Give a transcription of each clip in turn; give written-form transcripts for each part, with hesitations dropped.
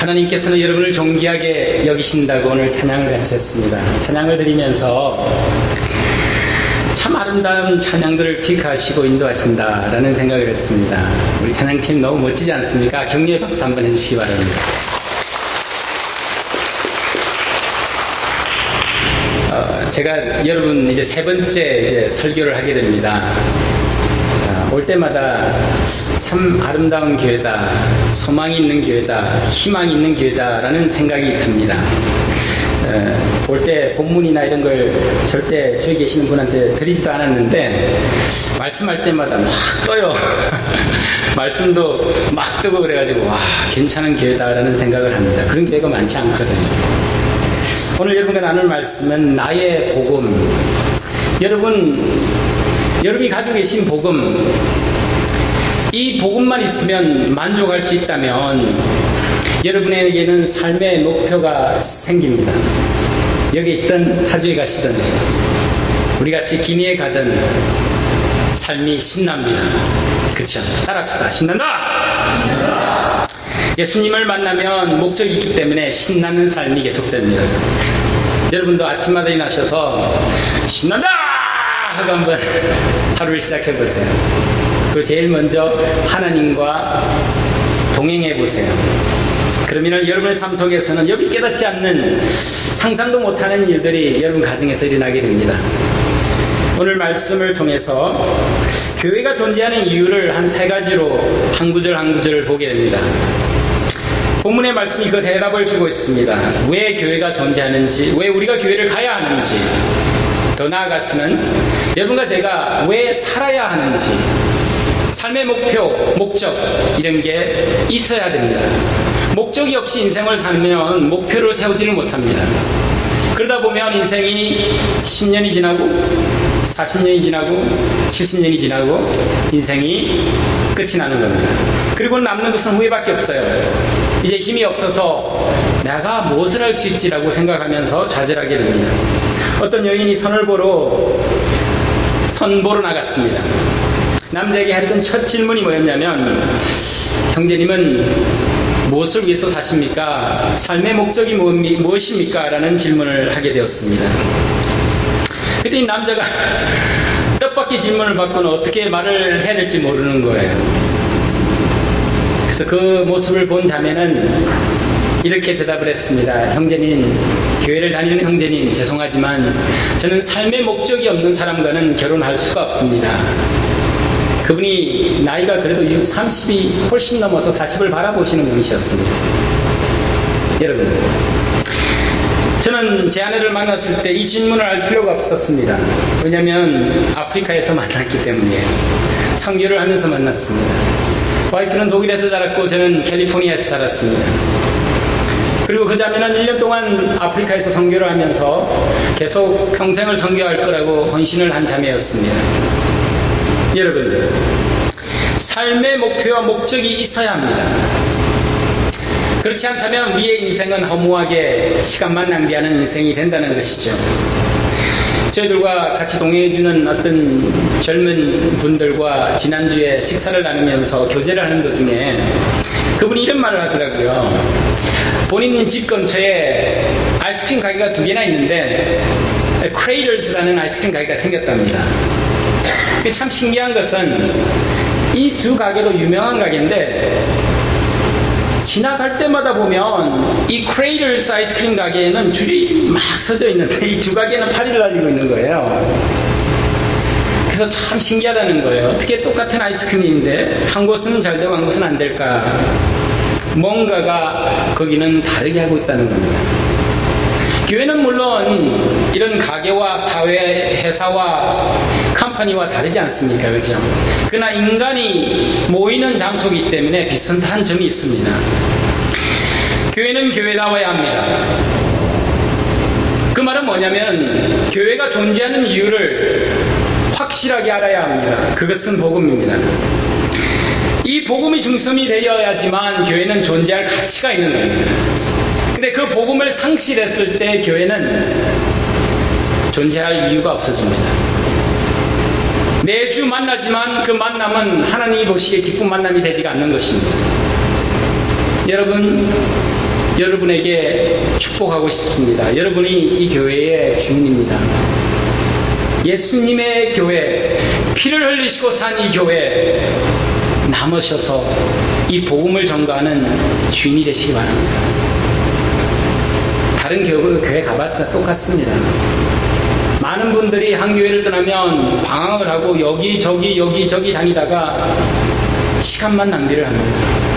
하나님께서는 여러분을 존귀하게 여기신다고 오늘 찬양을 같이 했습니다. 찬양을 드리면서 참 아름다운 찬양들을 픽하시고 인도하신다라는 생각을 했습니다. 우리 찬양팀 너무 멋지지 않습니까? 격려의 박수 한번 해주시기 바랍니다. 제가 여러분 이제 세 번째 이제 설교를 하게 됩니다. 올 때마다 참 아름다운 교회다, 소망이 있는 교회다, 희망이 있는 교회다라는 생각이 듭니다. 올 때 본문이나 이런 걸 절대 저기 계시는 분한테 드리지도 않았는데 말씀할 때마다 막 떠요. 말씀도 막 뜨고 그래가지고 와, 괜찮은 교회다라는 생각을 합니다. 그런 교회가 많지 않거든요. 오늘 여러분과 나눌 말씀은 나의 복음. 여러분이 가지고 계신 복음, 이 복음만 있으면 만족할 수 있다면 여러분에게는 삶의 목표가 생깁니다. 여기 있든 타주에 가시든 우리같이 기니에 가든 삶이 신납니다. 그렇죠? 따라합시다. 신난다! 예수님을 만나면 목적이 있기 때문에 신나는 삶이 계속됩니다. 여러분도 아침마다 일어나셔서 신난다! 하고 한번 하루를 시작해보세요. 그리고 제일 먼저 하나님과 동행해보세요. 그러면 여러분의 삶 속에서는 여러분이 깨닫지 않는 상상도 못하는 일들이 여러분 가정에서 일어나게 됩니다. 오늘 말씀을 통해서 교회가 존재하는 이유를 한 세 가지로 한 구절 한 구절을 보게 됩니다. 본문의 말씀이 그 대답을 주고 있습니다. 왜 교회가 존재하는지, 왜 우리가 교회를 가야 하는지, 더 나아가서는 여러분과 제가 왜 살아야 하는지, 삶의 목표, 목적 이런 게 있어야 됩니다. 목적이 없이 인생을 살면 목표를 세우지를 못합니다. 그러다 보면 인생이 10년이 지나고 40년이 지나고 70년이 지나고 인생이 끝이 나는 겁니다. 그리고 남는 것은 후회밖에 없어요. 이제 힘이 없어서 내가 무엇을 할 수 있지라고 생각하면서 좌절하게 됩니다. 어떤 여인이 선을 보러 나갔습니다. 남자에게 했던 첫 질문이 뭐였냐면, 형제님은 무엇을 위해서 사십니까? 삶의 목적이 무엇입니까? 라는 질문을 하게 되었습니다. 그때 이 남자가 뜻밖의 질문을 받고는 어떻게 말을 해야 될지 모르는 거예요. 그래서 그 모습을 본 자매는 이렇게 대답을 했습니다. 형제님, 교회를 다니는 형제님, 죄송하지만 저는 삶의 목적이 없는 사람과는 결혼할 수가 없습니다. 그분이 나이가 그래도 30이 훨씬 넘어서 40을 바라보시는 분이셨습니다. 여러분, 저는 제 아내를 만났을 때 이 질문을 할 필요가 없었습니다. 왜냐하면 아프리카에서 만났기 때문이에요. 선교를 하면서 만났습니다. 와이프는 독일에서 자랐고 저는 캘리포니아에서 자랐습니다. 그리고 그 자매는 1년 동안 아프리카에서 선교를 하면서 계속 평생을 선교할 거라고 헌신을 한 자매였습니다. 여러분, 삶의 목표와 목적이 있어야 합니다. 그렇지 않다면 우리의 인생은 허무하게 시간만 낭비하는 인생이 된다는 것이죠. 저희들과 같이 동행해주는 어떤 젊은 분들과 지난주에 식사를 나누면서 교제를 하는 도중에 그분이 이런 말을 하더라고요. 본인 집 근처에 아이스크림 가게가 2개나 있는데 크레이더스라는 아이스크림 가게가 생겼답니다. 참 신기한 것은 이 2 가게도 유명한 가게인데 지나갈 때마다 보면 이 크레이더스 아이스크림 가게에는 줄이 막 서져 있는데 이 2 가게는 파리를 날리고 있는 거예요. 그래서 참 신기하다는 거예요. 어떻게 똑같은 아이스크림인데 한 곳은 잘 되고 한 곳은 안 될까? 뭔가가 거기는 다르게 하고 있다는 겁니다. 교회는 물론 이런 가게와 사회, 회사와 컴퍼니와 다르지 않습니까? 그죠? 그러나 인간이 모이는 장소이기 때문에 비슷한 점이 있습니다. 교회는 교회다워야 합니다. 그 말은 뭐냐면 교회가 존재하는 이유를 확실하게 알아야 합니다. 그것은 복음입니다. 이 복음이 중심이 되어야지만 교회는 존재할 가치가 있는 겁니다. 근데 그 복음을 상실했을 때 교회는 존재할 이유가 없어집니다. 매주 만나지만 그 만남은 하나님이 보시기에 기쁜 만남이 되지가 않는 것입니다. 여러분, 여러분에게 축복하고 싶습니다. 여러분이 이 교회의 주인입니다. 예수님의 교회, 피를 흘리시고 산 이 교회 남으셔서 이 복음을 전가하는 주인이 되시기 바랍니다. 다른 교회 가봤자 똑같습니다. 많은 분들이 한 교회를 떠나면 방황을 하고 여기저기 다니다가 시간만 낭비를 합니다.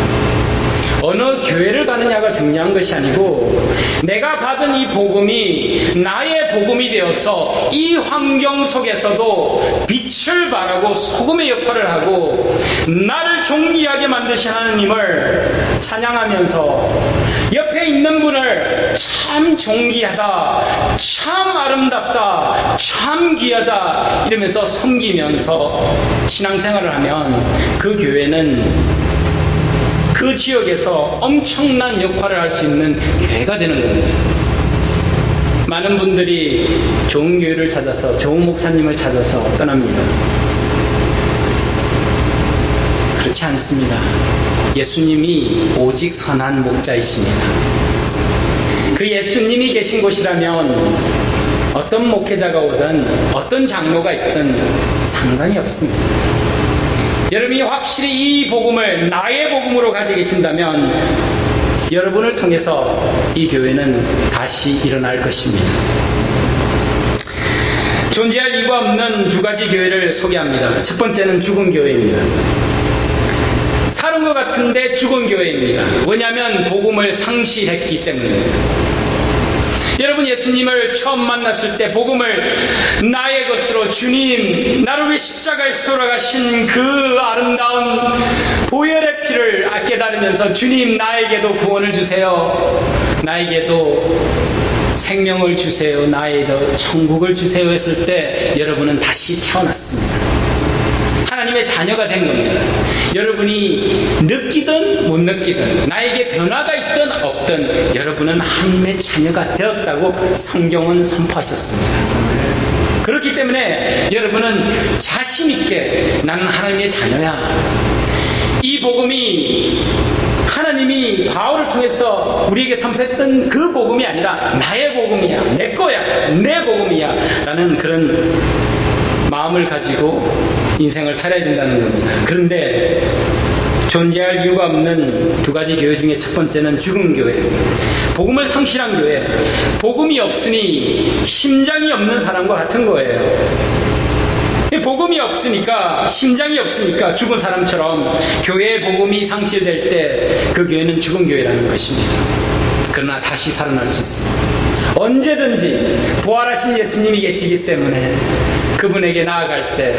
어느 교회를 가느냐가 중요한 것이 아니고 내가 받은 이 복음이 나의 복음이 되어서 이 환경 속에서도 빛을 발하고 소금의 역할을 하고 나를 존귀하게 만드신 하나님을 찬양하면서 옆에 있는 분을 참 존귀하다, 참 아름답다, 참 귀하다 이러면서 섬기면서 신앙생활을 하면 그 교회는 그 지역에서 엄청난 역할을 할 수 있는 교회가 되는 겁니다. 많은 분들이 좋은 교회를 찾아서 좋은 목사님을 찾아서 떠납니다. 그렇지 않습니다. 예수님이 오직 선한 목자이십니다. 그 예수님이 계신 곳이라면 어떤 목회자가 오든 어떤 장로가 있든 상관이 없습니다. 여러분이 확실히 이 복음을 나의 복음으로 가지고 계신다면 여러분을 통해서 이 교회는 다시 일어날 것입니다. 존재할 이유가 없는 두 가지 교회를 소개합니다. 첫 번째는 죽은 교회입니다. 사는 것 같은데 죽은 교회입니다. 왜냐하면 복음을 상실했기 때문입니다. 여러분 예수님을 처음 만났을 때 복음을 나의 것으로 주님 나를 위해 십자가에서 돌아가신 그 아름다운 보혈의 피를 깨달으면서 주님 나에게도 구원을 주세요. 나에게도 생명을 주세요. 나에게도 천국을 주세요 했을 때 여러분은 다시 태어났습니다. 하나님의 자녀가 된 겁니다. 여러분이 느끼든 못 느끼든 나에게 변화가 있든 없든 여러분은 하나님의 자녀가 되었다고 성경은 선포하셨습니다. 그렇기 때문에 여러분은 자신 있게 나는 하나님의 자녀야. 이 복음이 하나님이 바울을 통해서 우리에게 선포했던 그 복음이 아니라 나의 복음이야, 내 거야, 내 복음이야 라는 그런 마음을 가지고 인생을 살아야 된다는 겁니다. 그런데 존재할 이유가 없는 두 가지 교회 중에 첫 번째는 죽은 교회, 복음을 상실한 교회. 복음이 없으니 심장이 없는 사람과 같은 거예요. 복음이 없으니까, 심장이 없으니까 죽은 사람처럼 교회의 복음이 상실될 때 그 교회는 죽은 교회라는 것입니다. 그러나 다시 살아날 수 있습니다. 언제든지 부활하신 예수님이 계시기 때문에 그분에게 나아갈 때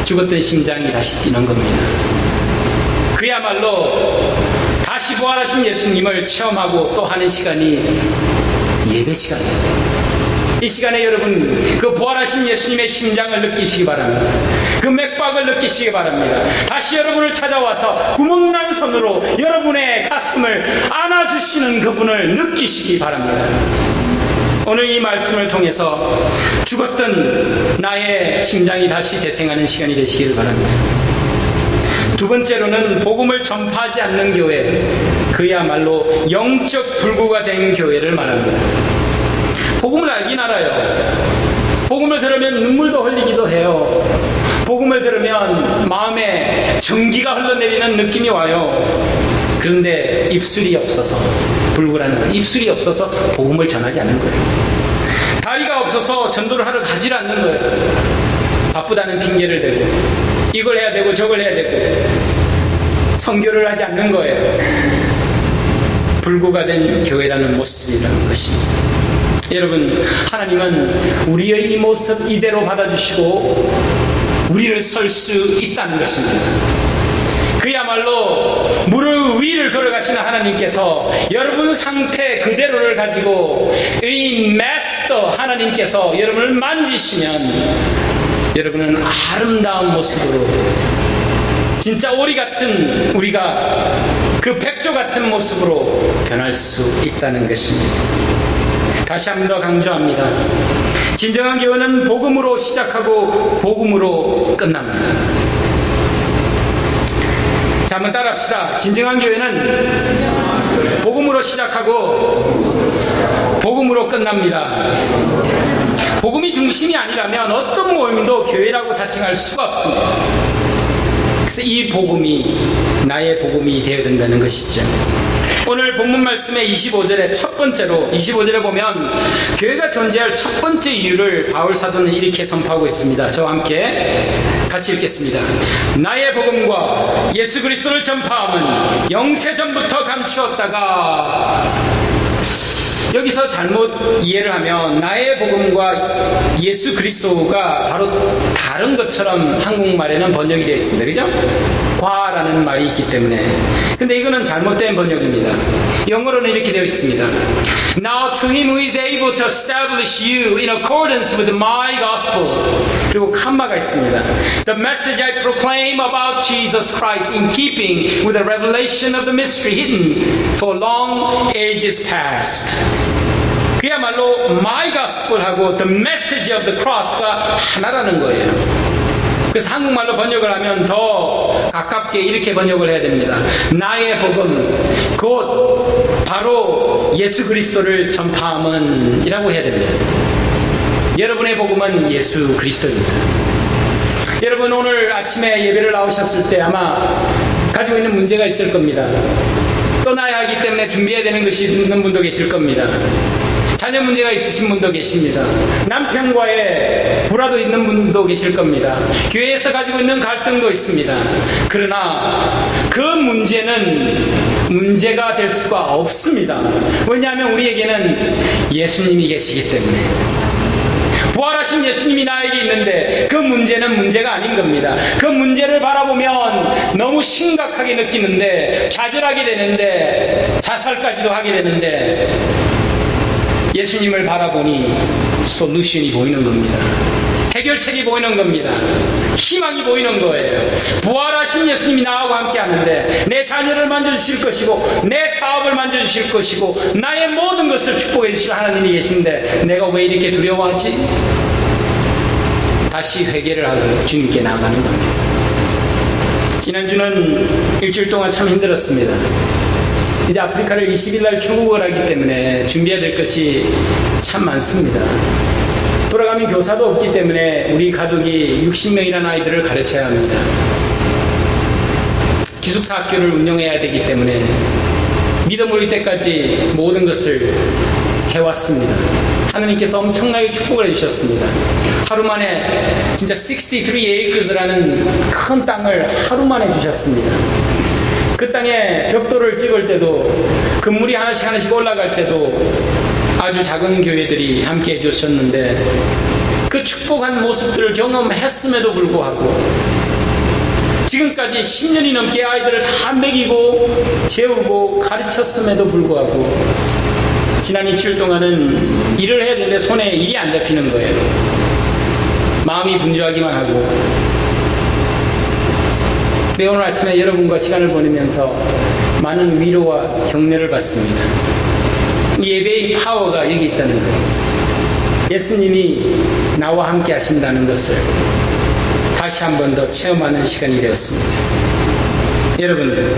죽었던 심장이 다시 뛰는 겁니다. 그야말로 다시 부활하신 예수님을 체험하고 또 하는 시간이 예배 시간입니다. 이 시간에 여러분 그 부활하신 예수님의 심장을 느끼시기 바랍니다. 그 맥박을 느끼시기 바랍니다. 다시 여러분을 찾아와서 구멍난 손으로 여러분의 가슴을 안아주시는 그분을 느끼시기 바랍니다. 오늘 이 말씀을 통해서 죽었던 나의 심장이 다시 재생하는 시간이 되시기를 바랍니다. 두 번째로는 복음을 전파하지 않는 교회, 그야말로 영적 불구가 된 교회를 말합니다. 복음을 알긴 알아요. 복음을 들으면 눈물도 흘리기도 해요. 복음을 들으면 마음에 전기가 흘러내리는 느낌이 와요. 그런데 입술이 없어서 불구라는 거예요. 입술이 없어서 복음을 전하지 않는 거예요. 다리가 없어서 전도를 하러 가지 않는 거예요. 바쁘다는 핑계를 대고 이걸 해야 되고 저걸 해야 되고 선교를 하지 않는 거예요. 불구가 된 교회라는 모습이라는 것입니다. 여러분, 하나님은 우리의 이 모습 이대로 받아주시고 우리를 설 수 있다는 것입니다. 그야말로 무릎 위를 걸어가시는 하나님께서 여러분 상태 그대로를 가지고 이 마스터 하나님께서 여러분을 만지시면 여러분은 아름다운 모습으로 진짜 오리 같은 우리가 그 백조 같은 모습으로 변할 수 있다는 것입니다. 다시 한 번 더 강조합니다. 진정한 교회는 복음으로 시작하고 복음으로 끝납니다. 자, 한번 따라합시다. 진정한 교회는 복음으로 시작하고 복음으로 끝납니다. 복음이 중심이 아니라면 어떤 모임도 교회라고 자칭할 수가 없습니다. 그래서 이 복음이 나의 복음이 되어야 된다는 것이죠. 오늘 본문 말씀의 25절에 첫 번째로 25절에 보면 교회가 존재할 첫 번째 이유를 바울 사도는 이렇게 선포하고 있습니다. 저와 함께 같이 읽겠습니다. 나의 복음과 예수 그리스도를 전파함은 영세전부터 감추었다가, 여기서 잘못 이해를 하면 나의 복음과 예수 그리스도가 바로 다른 것처럼 한국말에는 번역이 되어 있습니다. 그죠? 과라는 말이 있기 때문에. 근데 이거는 잘못된 번역입니다. 영어로는 이렇게 되어 있습니다. Now to him who is able to establish you in accordance with my gospel. 그리고 칸마가 있습니다. The message I proclaim about Jesus Christ in keeping with the revelation of the mystery hidden for long ages past. 그야말로 my gospel하고 the message of the cross가 하나라는 거예요. 그래서 한국말로 번역을 하면 더 가깝게 이렇게 번역을 해야 됩니다. 나의 복음, 곧 바로 예수 그리스도를 전파함은 이라고 해야 됩니다. 여러분의 복음은 예수 그리스도입니다. 여러분 오늘 아침에 예배를 나오셨을 때 아마 가지고 있는 문제가 있을 겁니다. 떠나야 하기 때문에 준비해야 되는 것이 있는 분도 계실 겁니다. 자녀 문제가 있으신 분도 계십니다. 남편과의 불화도 있는 분도 계실 겁니다. 교회에서 가지고 있는 갈등도 있습니다. 그러나 그 문제는 문제가 될 수가 없습니다. 왜냐하면 우리에게는 예수님이 계시기 때문에. 부활하신 예수님이 나에게 있는데 그 문제는 문제가 아닌 겁니다. 그 문제를 바라보면 너무 심각하게 느끼는데, 좌절하게 되는데, 자살까지도 하게 되는데, 예수님을 바라보니 솔루션이 보이는 겁니다. 해결책이 보이는 겁니다. 희망이 보이는 거예요. 부활하신 예수님이 나하고 함께 하는데 내 자녀를 만져주실 것이고 내 사업을 만져주실 것이고 나의 모든 것을 축복해 주실 하나님이 계신데 내가 왜 이렇게 두려워하지? 다시 회개를 하고 주님께 나아가는 겁니다. 지난주는 일주일 동안 참 힘들었습니다. 이제 아프리카를 20일 날 출국을 하기 때문에 준비해야 될 것이 참 많습니다. 돌아가면 교사도 없기 때문에 우리 가족이 60명이라는 아이들을 가르쳐야 합니다. 기숙사 학교를 운영해야 되기 때문에 믿음 어릴 때까지 모든 것을 해왔습니다. 하나님께서 엄청나게 축복을 해주셨습니다. 하루 만에 진짜 63 acres라는 큰 땅을 하루 만에 주셨습니다. 그 땅에 벽돌을 찍을 때도 건물이 하나씩 올라갈 때도 아주 작은 교회들이 함께 해주셨는데 그 축복한 모습들을 경험했음에도 불구하고 지금까지 10년이 넘게 아이들을 다 먹이고 재우고 가르쳤음에도 불구하고 지난 일주일 동안은 일을 해야 되는데 손에 일이 안 잡히는 거예요. 마음이 분주하기만 하고. 네, 오늘 아침에 여러분과 시간을 보내면서 많은 위로와 격려를 받습니다. 예배의 파워가 여기 있다는 거예요. 예수님이 나와 함께 하신다는 것을 다시 한 번 더 체험하는 시간이 되었습니다. 여러분,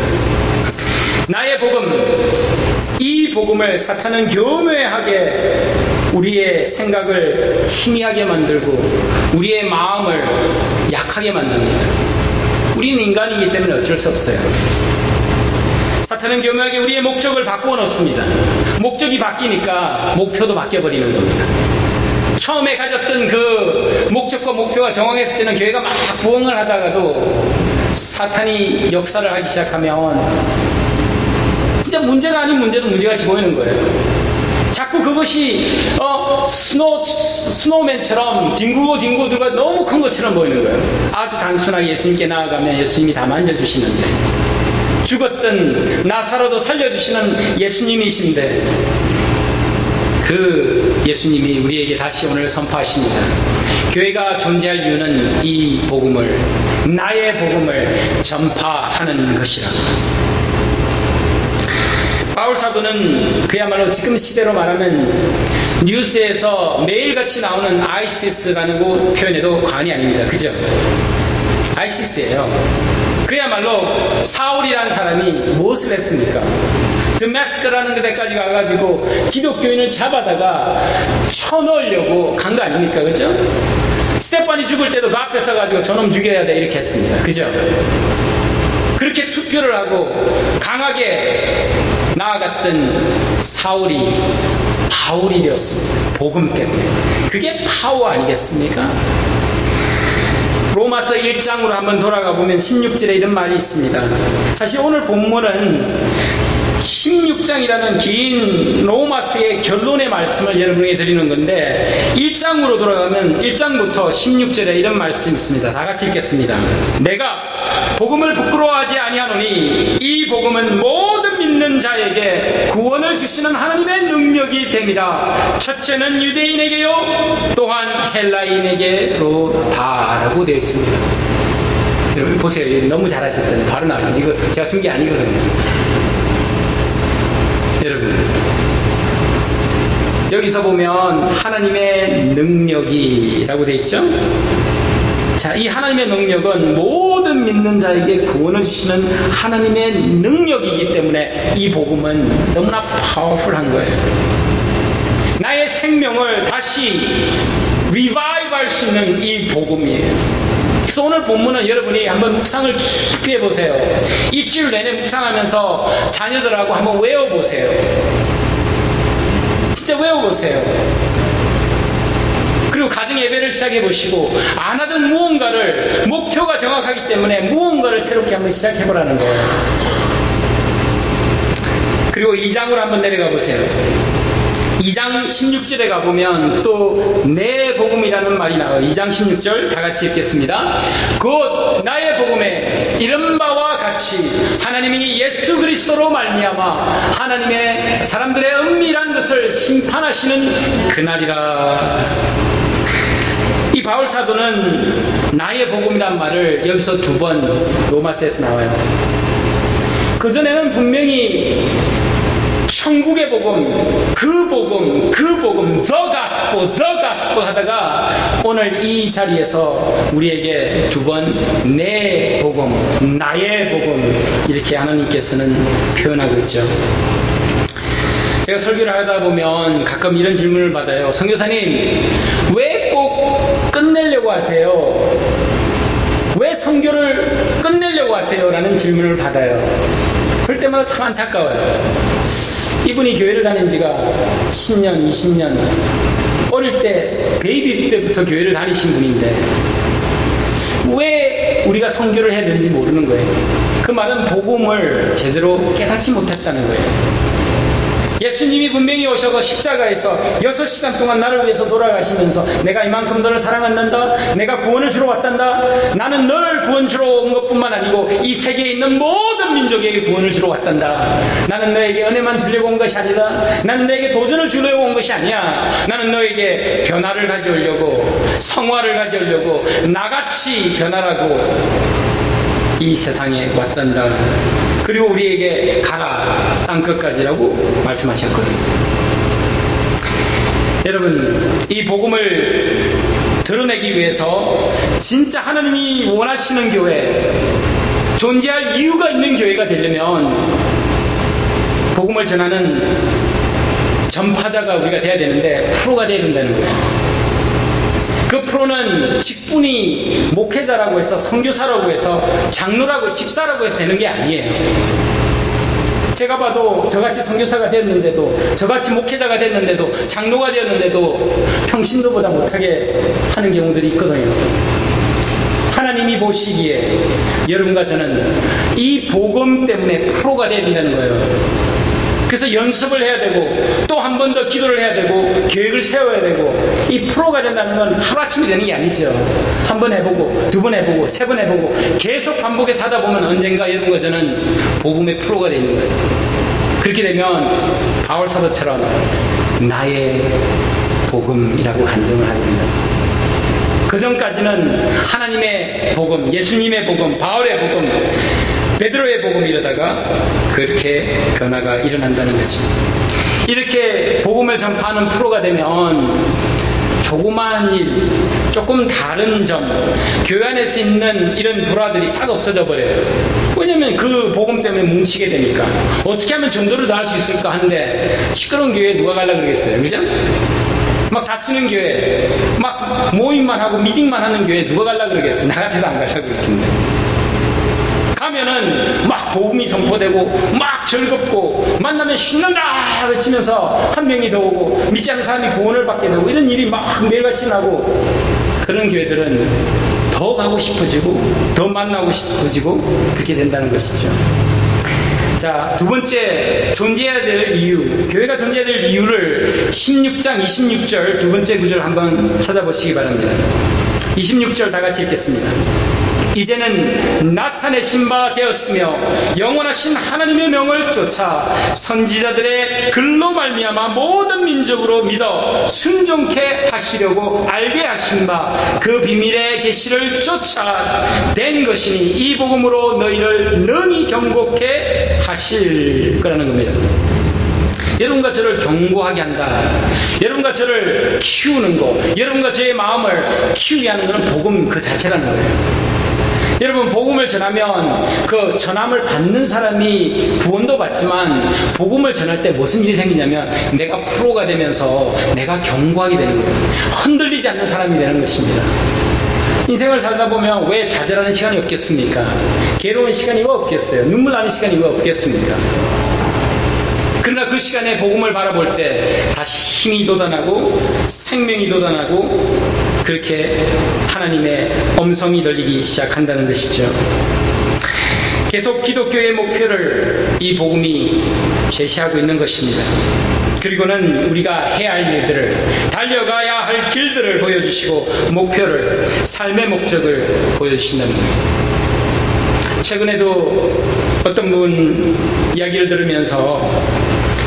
나의 복음, 이 복음을 사탄은 교묘하게 우리의 생각을 희미하게 만들고 우리의 마음을 약하게 만듭니다. 우리는 인간이기 때문에 어쩔 수 없어요. 사탄은 교묘하게 우리의 목적을 바꾸어 놓습니다. 목적이 바뀌니까 목표도 바뀌어버리는 겁니다. 처음에 가졌던 그 목적과 목표가 정확했을 때는 교회가 막 부흥을 하다가도 사탄이 역사를 하기 시작하면 진짜 문제가 아닌 문제도 문제같이 보이는 거예요. 자꾸 그것이 스노우맨처럼 뒹구고 들어가 너무 큰 것처럼 보이는 거예요. 아주 단순하게 예수님께 나아가면 예수님이 다 만져주시는데, 죽었던 나사로도 살려주시는 예수님이신데 그 예수님이 우리에게 다시 오늘 선포하십니다. 교회가 존재할 이유는 이 복음을, 나의 복음을 전파하는 것이라. 바울 사도는 그야말로 지금 시대로 말하면 뉴스에서 매일같이 나오는 아이시스라는 거 표현해도 과언이 아닙니다. 그죠? 아이시스예요. 그야말로 사울이라는 사람이 무엇을 했습니까? 드메스크라는 데까지 가가지고 기독교인을 잡아다가 쳐넣으려고 간 거 아닙니까? 그죠? 스테판이 죽을 때도 그 앞에 서가지고 저놈 죽여야 돼 이렇게 했습니다. 그죠? 그렇게 투표를 하고 강하게 나아갔던 사울이 바울이 되었습니다. 복음 때문에. 그게 파워 아니겠습니까? 로마서 1장으로 한번 돌아가 보면 16절에 이런 말이 있습니다. 사실 오늘 본문은 16장이라는 긴 로마서의 결론의 말씀을 여러분에게 드리는 건데 1장으로 돌아가면 1장부터 16절에 이런 말씀이 있습니다. 다 같이 읽겠습니다. 내가 복음을 부끄러워하지 아니하노니 이 복음은 모든 믿는 자에게 구원을 주시는 하나님의 능력이 됨이라. 첫째는 유대인에게요 또한 헬라인에게로 다라고 되어 있습니다. 여러분 보세요. 너무 잘하셨잖아요. 바로 나왔죠. 이거 제가 준 게 아니거든요. 여러분 여기서 보면 하나님의 능력이라고 되어 있죠. 자, 이 하나님의 능력은 모든 믿는 자에게 구원을 주시는 하나님의 능력이기 때문에 이 복음은 너무나 파워풀한 거예요. 나의 생명을 다시 리바이브 할 수 있는 이 복음이에요. 그래서 오늘 본문은 여러분이 한번 묵상을 깊이 해보세요. 일주일 내내 묵상하면서 자녀들하고 한번 외워보세요. 진짜 외워보세요. 그리고 가정 예배를 시작해보시고 안 하던 무언가를 목표가 정확하기 때문에 무언가를 새롭게 한번 시작해보라는 거예요. 그리고 2장으로 한번 내려가 보세요. 2장 16절에 가보면 또 내 복음이라는 말이 나와요. 2장 16절 다 같이 읽겠습니다. 곧 나의 복음에 이른 바와 같이 하나님이 예수 그리스도로 말미암아 하나님의 사람들의 은밀한 것을 심판하시는 그날이라. 이 바울 사도는 나의 복음이란 말을 여기서 두 번 로마서에서 나와요. 그전에는 분명히 천국의 복음, 그 복음, the gospel 하다가 오늘 이 자리에서 우리에게 두 번 내 복음, 나의 복음 이렇게 하나님께서는 표현하고 있죠. 제가 설교를 하다 보면 가끔 이런 질문을 받아요. 선교사님, 왜 꼭 끝내려고 하세요? 왜 선교를 끝내려고 하세요? 라는 질문을 받아요. 그럴 때마다 참 안타까워요. 이분이 교회를 다닌 지가 10년, 20년, 어릴 때, 베이비 때부터 교회를 다니신 분인데, 왜 우리가 선교를 해야 되는지 모르는 거예요. 그 말은 복음을 제대로 깨닫지 못했다는 거예요. 예수님이 분명히 오셔서 십자가에서 6시간 동안 나를 위해서 돌아가시면서 내가 이만큼 너를 사랑한단다, 내가 구원을 주러 왔단다, 나는 너를 구원 주러 온 것뿐만 아니고 이 세계에 있는 모든 민족에게 구원을 주러 왔단다, 나는 너에게 은혜만 주려고 온 것이 아니다, 나는 너에게 도전을 주려고 온 것이 아니야, 나는 너에게 변화를 가져오려고, 성화를 가져오려고, 나같이 변화라고 이 세상에 왔단다. 그리고 우리에게 가라 땅끝까지라고 말씀하셨거든요. 여러분, 이 복음을 드러내기 위해서 진짜 하나님이 원하시는 교회, 존재할 이유가 있는 교회가 되려면 복음을 전하는 전파자가 우리가 돼야 되는데 프로가 돼야 된다는 거예요. 그 프로는 직분이 목회자라고 해서, 선교사라고 해서, 장로라고, 집사라고 해서 되는 게 아니에요. 제가 봐도 저같이 선교사가 됐는데도, 저같이 목회자가 됐는데도, 장로가 되었는데도 평신도보다 못하게 하는 경우들이 있거든요. 하나님이 보시기에 여러분과 저는 이 복음 때문에 프로가 돼야 된다는 거예요. 그래서 연습을 해야 되고, 또 한 번 더 기도를 해야 되고, 계획을 세워야 되고, 이 프로가 된다는 건 하루아침에 되는 게 아니죠. 한 번 해보고, 두 번 해보고, 세 번 해보고, 계속 반복해서 하다 보면 언젠가 여러분과 저는 복음의 프로가 되는 거예요. 그렇게 되면 바울 사도처럼 나의 복음이라고 간증을 하게 된다는 거죠. 그 전까지는 하나님의 복음, 예수님의 복음, 바울의 복음, 베드로의 복음 이러다가 그렇게 변화가 일어난다는 거죠. 이렇게 복음을 전파하는 프로가 되면 조그마한 일, 조금 다른 점, 교회 안에서 있는 이런 불화들이 싹 없어져 버려요. 왜냐면 그 복음 때문에 뭉치게 되니까. 어떻게 하면 전도를 더 할 수 있을까 하는데 시끄러운 교회에 누가 가려고 그러겠어요. 그죠? 막 다투는 교회, 막 모임만 하고 미팅만 하는 교회에 누가 가려고 그러겠어요. 나 같아도 안 가려고 그럴 텐데. 가면은 막 복음이 선포되고 막 즐겁고 만나면 신난다 외치면서 한 명이 더 오고 믿지 않는 사람이 구원을 받게 되고 이런 일이 막 매일같이 나고, 그런 교회들은 더 가고 싶어지고 더 만나고 싶어지고 그렇게 된다는 것이죠. 자, 두 번째 존재해야 될 이유, 교회가 존재해야 될 이유를 16장 26절 두 번째 구절 한번 찾아보시기 바랍니다. 26절 다 같이 읽겠습니다. 이제는 나타내신 바 되었으며 영원하신 하나님의 명을 쫓아 선지자들의 글로 말미암아 모든 민족으로 믿어 순종케 하시려고 알게 하신 바 그 비밀의 계시를 쫓아 된 것이니 이 복음으로 너희를 능히 경고케 하실 거라는 겁니다. 여러분과 저를 경고하게 한다, 여러분과 저를 키우는 거, 여러분과 저의 마음을 키우게 하는 것은 복음 그 자체라는 거예요. 여러분, 복음을 전하면 그 전함을 받는 사람이 구원도 받지만 복음을 전할 때 무슨 일이 생기냐면 내가 프로가 되면서 내가 경고하게 되는 거예요. 흔들리지 않는 사람이 되는 것입니다. 인생을 살다 보면 왜 좌절하는 시간이 없겠습니까? 괴로운 시간이 왜 없겠어요? 눈물 나는 시간이 왜 없겠습니까? 그러나 그 시간에 복음을 바라볼 때 다시 힘이 돋아나고 생명이 돋아나고 그렇게 하나님의 음성이 들리기 시작한다는 것이죠. 계속 기독교의 목표를 이 복음이 제시하고 있는 것입니다. 그리고는 우리가 해야 할 일들을, 달려가야 할 길들을 보여주시고 목표를, 삶의 목적을 보여주신다는 거예요. 최근에도 어떤 분 이야기를 들으면서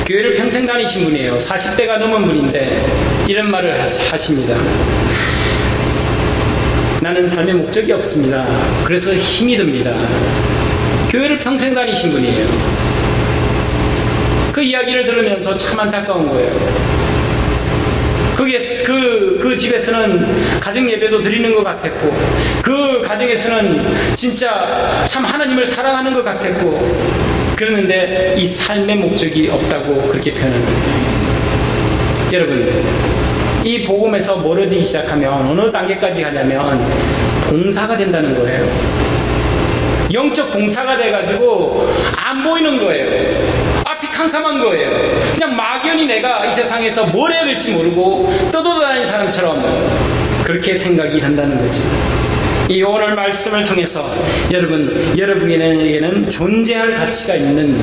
교회를 평생 다니신 분이에요. 40대가 넘은 분인데 이런 말을 하십니다. 나는 삶의 목적이 없습니다. 그래서 힘이 듭니다. 교회를 평생 다니신 분이에요. 그 이야기를 들으면서 참 안타까운 거예요. 그 집에서는 가정 예배도 드리는 것 같았고, 그 가정에서는 진짜 참 하나님을 사랑하는 것 같았고, 그러는데 이 삶의 목적이 없다고 그렇게 표현하는 거예요. 여러분, 이 복음에서 멀어지기 시작하면 어느 단계까지 가냐면 봉사가 된다는 거예요. 영적 봉사가 돼가지고 안 보이는 거예요. 앞이 캄캄한 거예요. 그냥 막연히 내가 이 세상에서 뭘 해야 될지 모르고 떠돌아다니는 사람처럼 그렇게 생각이 된다는 거죠. 이 오늘 말씀을 통해서 여러분에게는 존재할 가치가 있는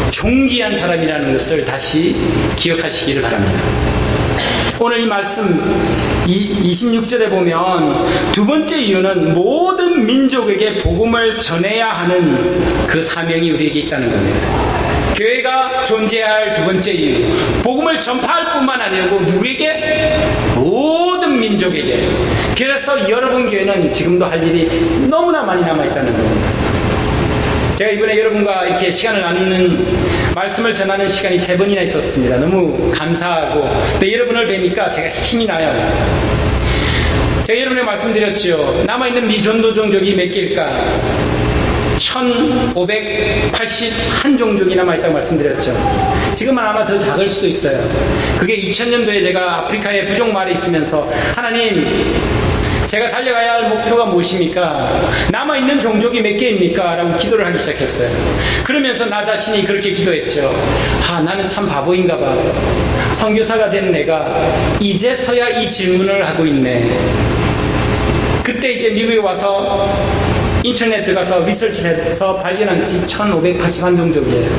존귀한 사람이라는 것을 다시 기억하시기를 바랍니다. 오늘 이 말씀 26절에 보면 두 번째 이유는 모든 민족에게 복음을 전해야 하는 그 사명이 우리에게 있다는 겁니다. 교회가 존재해야 할 두 번째 이유, 복음을 전파할 뿐만 아니고 누구에게? 모든 민족에게. 그래서 여러분 교회는 지금도 할 일이 너무나 많이 남아있다는 겁니다. 제가 이번에 여러분과 이렇게 시간을 나누는 말씀을 전하는 시간이 3번이나 있었습니다. 너무 감사하고 또 여러분을 뵈니까 제가 힘이 나요. 제가 여러분에게 말씀드렸죠. 남아있는 미전도 종족이 몇 개일까? 1581 종족이 남아있다고 말씀드렸죠. 지금은 아마 더 작을 수도 있어요. 그게 2000년도에 제가 아프리카의 부족마을에 있으면서 하나님, 제가 달려가야 할 목표가 무엇입니까? 남아있는 종족이 몇 개입니까? 라고 기도를 하기 시작했어요. 그러면서 나 자신이 그렇게 기도했죠. 나는 참 바보인가 봐. 선교사가 된 내가 이제서야 이 질문을 하고 있네. 그때 이제 미국에 와서 인터넷 들어가서 리서치를 해서 발견한 것이 1581 종족이에요.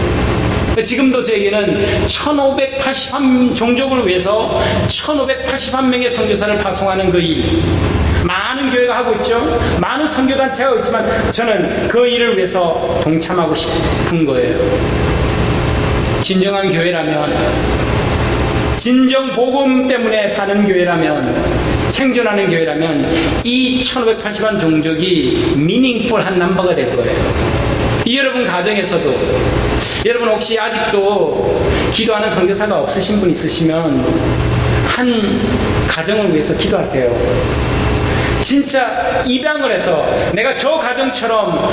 지금도 저에게는 1581 종족을 위해서 1581명의 선교사를 파송하는 그 일, 많은 교회가 하고 있죠. 많은 선교단체가 하고 있지만 저는 그 일을 위해서 동참하고 싶은 거예요. 진정한 교회라면, 진정 복음 때문에 사는 교회라면, 생존하는 교회라면 이 1581 종족이 meaningful한 넘버가 될 거예요. 여러분 가정에서도, 여러분 혹시 아직도 기도하는 선교사가 없으신 분 있으시면 한 가정을 위해서 기도하세요. 진짜 입양을 해서 내가 저 가정처럼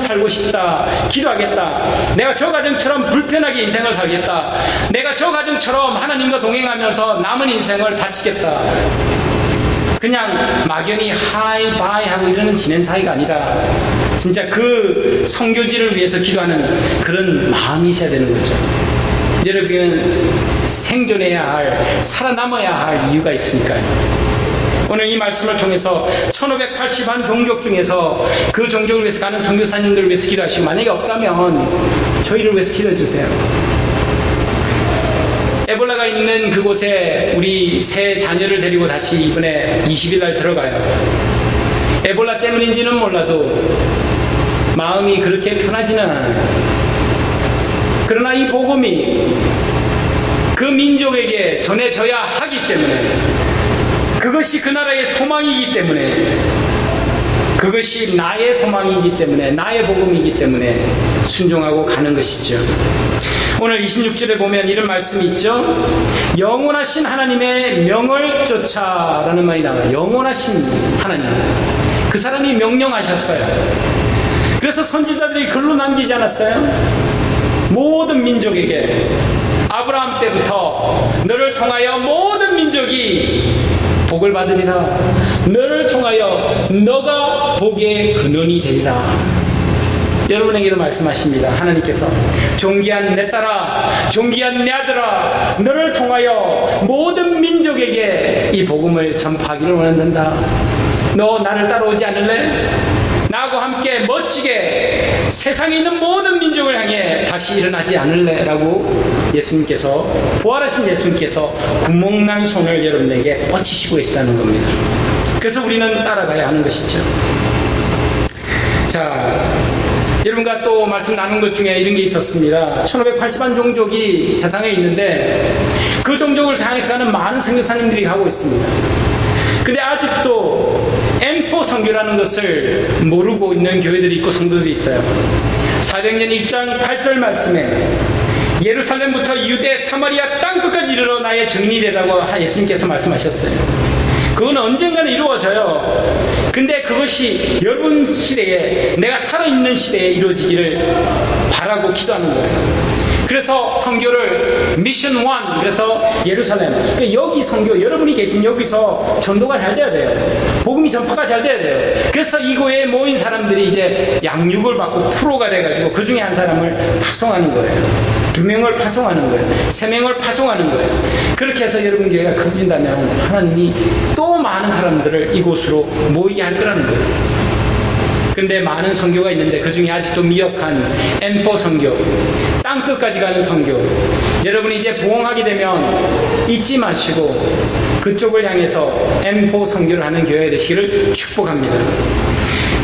살고 싶다, 기도하겠다. 내가 저 가정처럼 불편하게 인생을 살겠다. 내가 저 가정처럼 하나님과 동행하면서 남은 인생을 바치겠다. 그냥 막연히 하이 바이 하고 이러는 지낸 사이가 아니라 진짜 그 선교지를 위해서 기도하는 그런 마음이 있어야 되는 거죠. 여러분은 생존해야 할, 살아남아야 할 이유가 있으니까요. 오늘 이 말씀을 통해서 1581 종족 중에서 그 종족을 위해서 가는 선교사님들을 위해서 기도하시고, 만약에 없다면 저희를 위해서 기도해 주세요. 에볼라가 있는 그곳에 우리 새 자녀를 데리고 다시 이번에 20일 날 들어가요. 에볼라 때문인지는 몰라도 마음이 그렇게 편하지는 않아요. 그러나 이 복음이 그 민족에게 전해져야 하기 때문에, 그것이 그 나라의 소망이기 때문에, 그것이 나의 소망이기 때문에, 나의 복음이기 때문에 순종하고 가는 것이죠. 오늘 26절에 보면 이런 말씀이 있죠. 영원하신 하나님의 명을 쫓아라는 말이 나와요. 영원하신 하나님, 그 사람이 명령하셨어요. 그래서 선지자들이 글로 남기지 않았어요? 모든 민족에게, 아브라함 때부터 너를 통하여 모든 민족이 복을 받으리라. 너를 통하여 너가 복의 근원이 되리라. 여러분에게도 말씀하십니다. 하나님께서 존귀한 내 딸아, 존귀한 내 아들아, 너를 통하여 모든 민족에게 이 복음을 전파하기를 원한다. 너 나를 따라오지 않을래? 나하고 함께 멋지게 세상에 있는 모든 민족을 향해 다시 일어나지 않을래? 라고 예수님께서, 부활하신 예수님께서 구멍난 손을 여러분에게 뻗치시고 계시다는 겁니다. 그래서 우리는 따라가야 하는 것이죠. 자, 여러분과 또 말씀 나눈 것 중에 이런 게 있었습니다. 1580만 종족이 세상에 있는데 그 종족을 향해서 가는 많은 선교사님들이 가고 있습니다. 근데 아직도 M4 선교라는 것을 모르고 있는 교회들이 있고 성도들이 있어요. 사도행전 1장 8절 말씀에 예루살렘부터 유대, 사마리아 땅끝까지 이르러 나의 증인이 되라고 예수님께서 말씀하셨어요. 그건 언젠가는 이루어져요. 근데 그것이 여러분 시대에, 내가 살아있는 시대에 이루어지기를 바라고 기도하는 거예요. 그래서 선교를 미션 1, 그래서 예루살렘, 그러니까 여기 선교, 여러분이 계신 여기서 전도가 잘 돼야 돼요. 복음이 전파가 잘 돼야 돼요. 그래서 이곳에 모인 사람들이 이제 양육을 받고 프로가 돼가지고 그 중에 한 사람을 파송하는 거예요. 2명을 파송하는 거예요. 3명을 파송하는 거예요. 그렇게 해서 여러분 교회가 커진다면 하나님이 또 많은 사람들을 이곳으로 모이게 할 거라는 거예요. 근데 많은 선교가 있는데 그 중에 아직도 미약한 M4 선교, 땅끝까지 가는 선교, 여러분이 이제 부흥하게 되면 잊지 마시고 그쪽을 향해서 M4 선교를 하는 교회가 되시기를 축복합니다.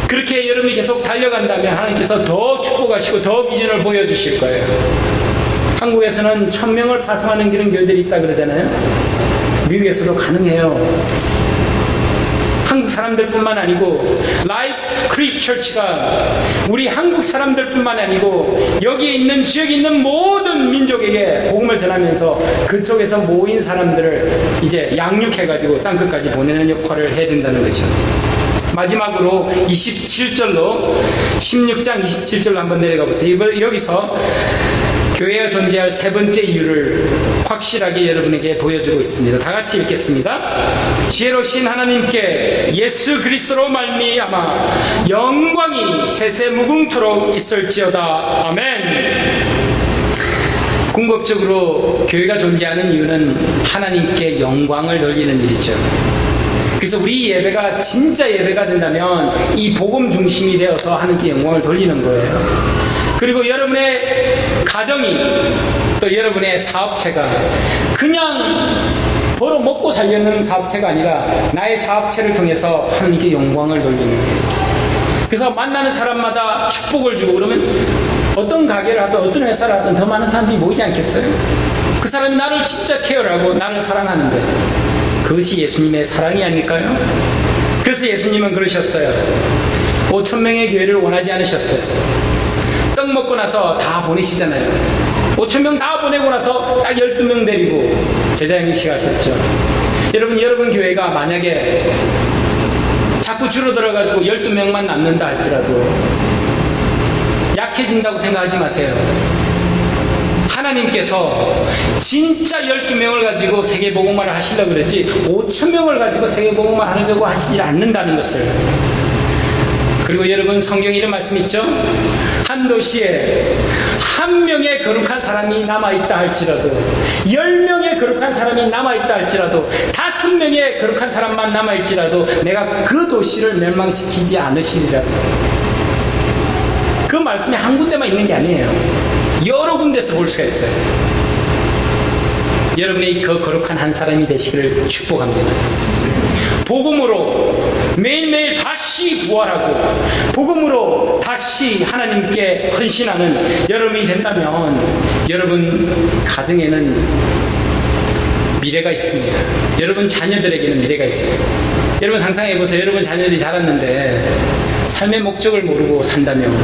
그렇게 여러분이 계속 달려간다면 하나님께서 더 축복하시고 더 비전을 보여주실 거예요. 한국에서는 1000명을 파송하는 그런 교회들이 있다 그러잖아요. 미국에서도 가능해요. 한국 사람들뿐만 아니고 라이프 크릭 처치가 우리 한국 사람들뿐만 아니고 여기에 있는 지역에 있는 모든 민족에게 복음을 전하면서 그쪽에서 모인 사람들을 이제 양육해가지고 땅끝까지 보내는 역할을 해야 된다는 거죠. 마지막으로 27절로 16장 27절로 한번 내려가 보세요. 여기서 교회가 존재할 세 번째 이유를 확실하게 여러분에게 보여주고 있습니다. 다 같이 읽겠습니다. 지혜로우신 하나님께 예수 그리스도로 말미암아 영광이 세세 무궁토록 있을지어다. 아멘. 궁극적으로 교회가 존재하는 이유는 하나님께 영광을 돌리는 일이죠. 그래서 우리 예배가 진짜 예배가 된다면 이 복음 중심이 되어서 하나님께 영광을 돌리는 거예요. 그리고 여러분의 가정이, 또 여러분의 사업체가 그냥 벌어 먹고 살려는 사업체가 아니라 나의 사업체를 통해서 하나님께 영광을 돌리는 거예요. 그래서 만나는 사람마다 축복을 주고, 그러면 어떤 가게를 하든 어떤 회사를 하든 더 많은 사람들이 모이지 않겠어요? 그 사람이 나를 진짜 케어를 하고 나를 사랑하는데 그것이 예수님의 사랑이 아닐까요? 그래서 예수님은 그러셨어요. 5,000명의 교회를 원하지 않으셨어요. 떡 먹고 나서 다 보내시잖아요. 5,000명 다 보내고 나서 딱 12명 데리고 제자 형식 하셨죠. 여러분 교회가 만약에 자꾸 줄어들어가지고 12명만 남는다 할지라도 약해진다고 생각하지 마세요. 하나님께서 진짜 12명을 가지고 세계복음화를 하시려고 그러지 5,000명을 가지고 세계복음화 하려고 하시지 않는다는 것을. 그리고 여러분, 성경에 이런 말씀 있죠? 한 도시에 한 명의 거룩한 사람이 남아있다 할지라도, 10명의 거룩한 사람이 남아있다 할지라도, 5명의 거룩한 사람만 남아있지라도 내가 그 도시를 멸망시키지 않으시리라. 그 말씀이 한 군데만 있는 게 아니에요. 여러 군데서 볼 수가 있어요. 여러분이 그 거룩한 한 사람이 되시기를 축복합니다. 복음으로 매일매일 다시 부활하고 복음으로 다시 하나님께 헌신하는 여러분이 된다면 여러분 가정에는 미래가 있습니다. 여러분 자녀들에게는 미래가 있어요. 여러분 상상해보세요. 여러분 자녀들이 자랐는데 삶의 목적을 모르고 산다면,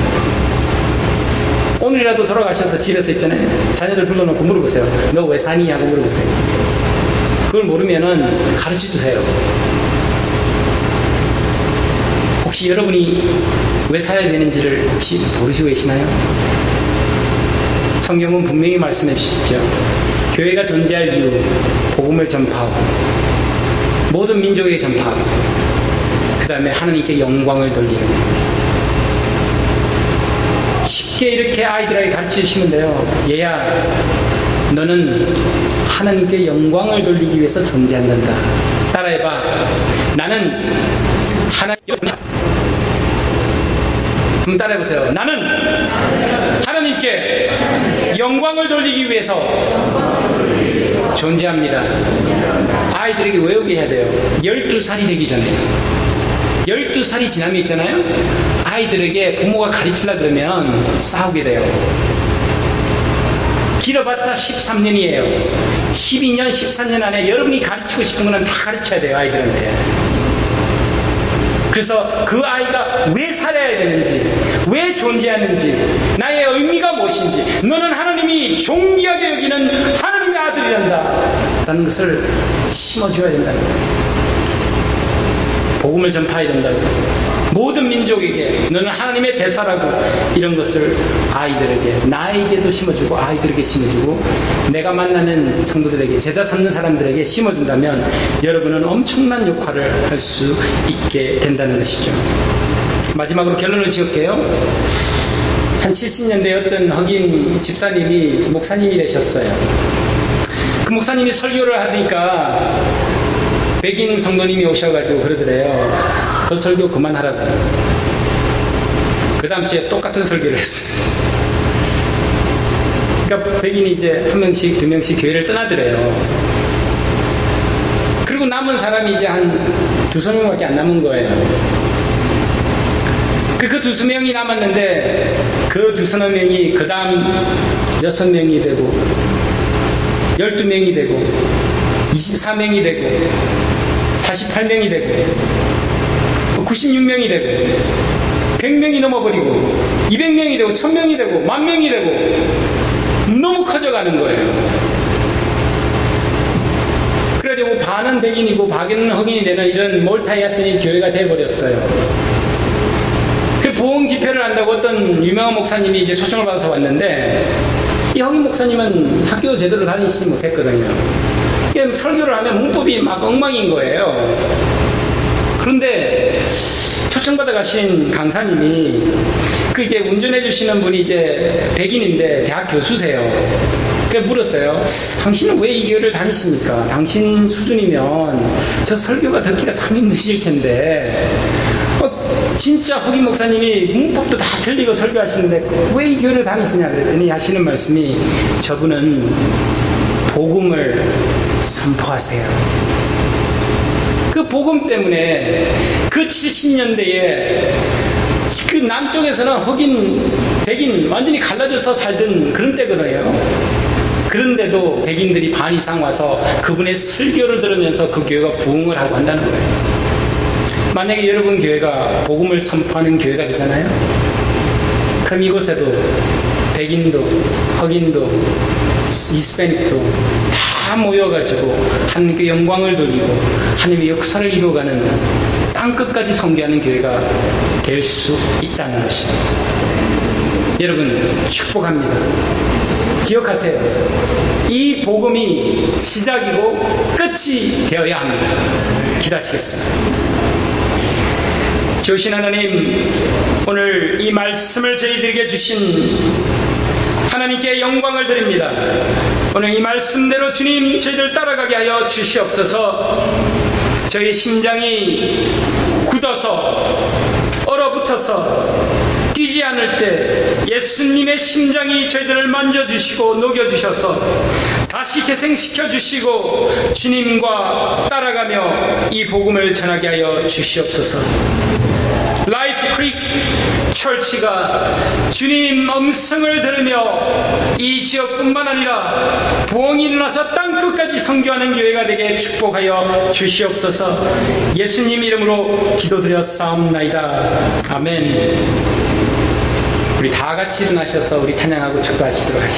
오늘이라도 돌아가셔서 집에서 있잖아요. 자녀들 불러놓고 물어보세요. 너 왜 사니? 하고 물어보세요. 그걸 모르면은 가르쳐 주세요. 혹시 여러분이 왜 살아야 되는지를 혹시 모르시고 계시나요? 성경은 분명히 말씀해 주시죠. 교회가 존재할 이유, 복음을 전파하고 모든 민족에게 전파하고 그 다음에 하나님께 영광을 돌리는, 쉽게 이렇게 아이들에게 가르쳐 주시면 돼요. 얘야, 너는 하나님께 영광을 돌리기 위해서 존재한단다. 따라해봐. 나는 한번 따라해보세요. 나는 하나님께 영광을 돌리기 위해서 존재합니다. 아이들에게 외우게 해야 돼요. 12살이 되기 전에. 12살이 지나면 있잖아요. 아이들에게 부모가 가르치려고 그러면 싸우게 돼요. 길어봤자 13년이에요. 12년, 14년 안에 여러분이 가르치고 싶은 거는 다 가르쳐야 돼요, 아이들한테. 그래서 그 아이가 왜 살아야 되는지, 왜 존재하는지, 나의 의미가 무엇인지, 너는 하나님이 존귀하게 여기는 하나님의 아들이란다 라는 것을 심어줘야 된다는 거예요. 복음을 전파해야 된다고. 모든 민족에게 너는 하나님의 대사라고, 이런 것을 아이들에게, 나에게도 심어주고 아이들에게 심어주고 내가 만나는 성도들에게, 제자 삼는 사람들에게 심어준다면 여러분은 엄청난 역할을 할 수 있게 된다는 것이죠. 마지막으로 결론을 지을게요. 한 70년대에 어떤 흑인 집사님이 목사님이 되셨어요. 그 목사님이 설교를 하니까 백인 성도님이 오셔가지고 그러더래요. 그 설교 그만하라고. 그 다음 주에 똑같은 설교를 했어요. 그러니까 백인이 이제 한 명씩 두 명씩 교회를 떠나더래요. 그리고 남은 사람이 이제 한 두세 명밖에 안 남은 거예요. 그 두세 명이 남았는데 그 두세 명이 그 다음 6명이 되고 12명이 되고 24명이 되고 48명이 되고 96명이 되고 100명이 넘어버리고 200명이 되고 1000명이 되고 10,000명이 되고 너무 커져가는 거예요. 그래가지고 반은 백인이고 반은 흑인이 되는 이런 몰타이아트닉 교회가 돼버렸어요. 그 부흥 집회를 한다고 어떤 유명한 목사님이 이제 초청을 받아서 왔는데, 이 흑인 목사님은 학교 제대로 다니시지 못했거든요. 설교를 하면 문법이 막 엉망인 거예요. 그런데 초청받아 가신 강사님이, 그 이제 운전해 주시는 분이 이제 백인인데 대학 교수세요. 그래서 물었어요. 당신은 왜 이 교회를 다니십니까? 당신 수준이면 저 설교가 듣기가 참 힘드실 텐데, 진짜 흑인 목사님이 문법도 다 틀리고 설교하시는데 왜 이 교회를 다니시냐 그랬더니 하시는 말씀이, 저분은 복음을 선포하세요. 그 복음 때문에 그 70년대에 그 남쪽에서는 흑인, 백인 완전히 갈라져서 살던 그런 때거든요. 그런데도 백인들이 반 이상 와서 그분의 설교를 들으면서 그 교회가 부흥을 하고 한다는 거예요. 만약에 여러분 교회가 복음을 선포하는 교회가 되잖아요. 그럼 이곳에도 백인도 흑인도 히스패닉도 다 모여가지고 하나님께 영광을 돌리고 하나님의 역사를 이루어가는 땅끝까지 선교하는 교회가 될 수 있다는 것입니다. 여러분 축복합니다. 기억하세요. 이 복음이 시작이고 끝이 되어야 합니다. 기도하시겠습니다. 주신 하나님, 오늘 이 말씀을 저희들에게 주신 하나님께 영광을 드립니다. 오늘 이 말씀대로 주님 저희들 따라가게 하여 주시옵소서. 저희 심장이 굳어서 얼어붙어서 뛰지 않을 때 예수님의 심장이 저희들을 만져주시고 녹여주셔서 다시 재생시켜 주시고 주님과 따라가며 이 복음을 전하게 하여 주시옵소서. 라이프 크릭 철치가 주님 음성을 들으며 이 지역뿐만 아니라 부흥이 일어나서 땅끝까지 선교하는 교회가 되게 축복하여 주시옵소서. 예수님 이름으로 기도드렸사옵나이다. 아멘. 우리 다 같이 일어나셔서 우리 찬양하고 축도하시도록 하시죠.